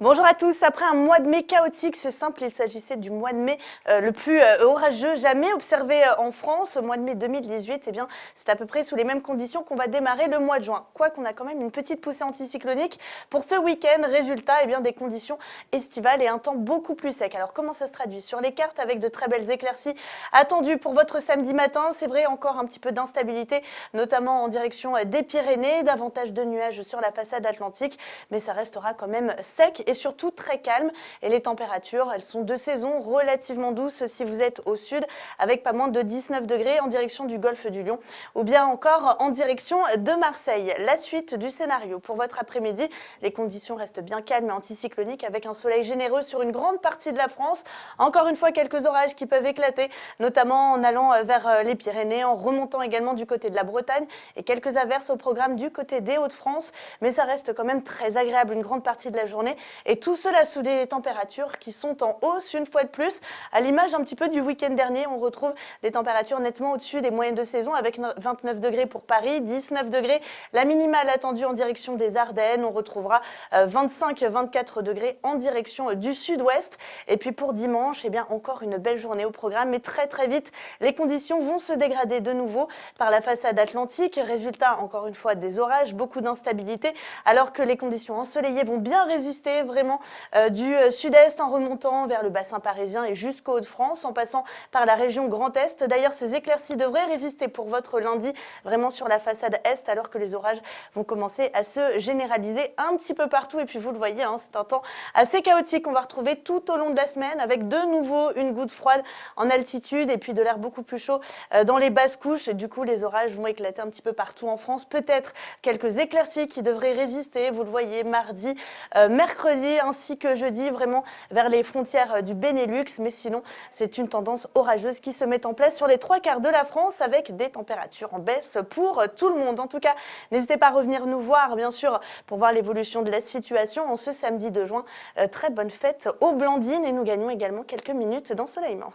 Bonjour à tous. Après un mois de mai chaotique, c'est simple, il s'agissait du mois de mai le plus orageux jamais observé en France. Au mois de mai 2018, eh bien, c'est à peu près sous les mêmes conditions qu'on va démarrer le mois de juin. Quoi qu'on a quand même une petite poussée anticyclonique pour ce week-end. Résultat, eh bien, des conditions estivales et un temps beaucoup plus sec. Alors comment ça se traduit sur les cartes avec de très belles éclaircies attendues pour votre samedi matin? C'est vrai, encore un petit peu d'instabilité, notamment en direction des Pyrénées, davantage de nuages sur la façade atlantique, mais ça restera quand même sec et surtout très calme. Et les températures, elles sont de saison, relativement douces si vous êtes au sud, avec pas moins de 19 degrés en direction du golfe du Lion ou bien encore en direction de Marseille. La suite du scénario pour votre après-midi, les conditions restent bien calmes et anticycloniques avec un soleil généreux sur une grande partie de la France. Encore une fois, quelques orages qui peuvent éclater, notamment en allant vers les Pyrénées, en remontant également du côté de la Bretagne et quelques averses au programme du côté des Hauts-de-France. Mais ça reste quand même très agréable une grande partie de la journée. Et tout cela sous des températures qui sont en hausse une fois de plus. À l'image un petit peu du week-end dernier, on retrouve des températures nettement au-dessus des moyennes de saison avec 29 degrés pour Paris, 19 degrés. La minimale attendue en direction des Ardennes, on retrouvera 25-24 degrés en direction du sud-ouest. Et puis pour dimanche, eh bien encore une belle journée au programme, mais très très vite, les conditions vont se dégrader de nouveau par la façade atlantique. Résultat, encore une fois, des orages, beaucoup d'instabilité, alors que les conditions ensoleillées vont bien résister vraiment du sud-est en remontant vers le bassin parisien et jusqu'au Hauts-de-France, en passant par la région Grand Est. D'ailleurs, ces éclaircies devraient résister pour votre lundi vraiment sur la façade Est, alors que les orages vont commencer à se généraliser un petit peu partout. Et puis vous le voyez, hein, c'est un temps assez chaotique qu'on va retrouver tout au long de la semaine, avec de nouveau une goutte froide en altitude et puis de l'air beaucoup plus chaud dans les basses couches. Et du coup, les orages vont éclater un petit peu partout en France. Peut-être quelques éclaircies qui devraient résister, vous le voyez, mardi, mercredi ainsi que jeudi, vraiment vers les frontières du Benelux. Mais sinon, c'est une tendance orageuse qui se met en place sur les trois quarts de la France avec des températures en baisse pour tout le monde. En tout cas, n'hésitez pas à revenir nous voir, bien sûr, pour voir l'évolution de la situation en ce samedi 2 juin. Très bonne fête aux Blandines et nous gagnons également quelques minutes d'ensoleillement.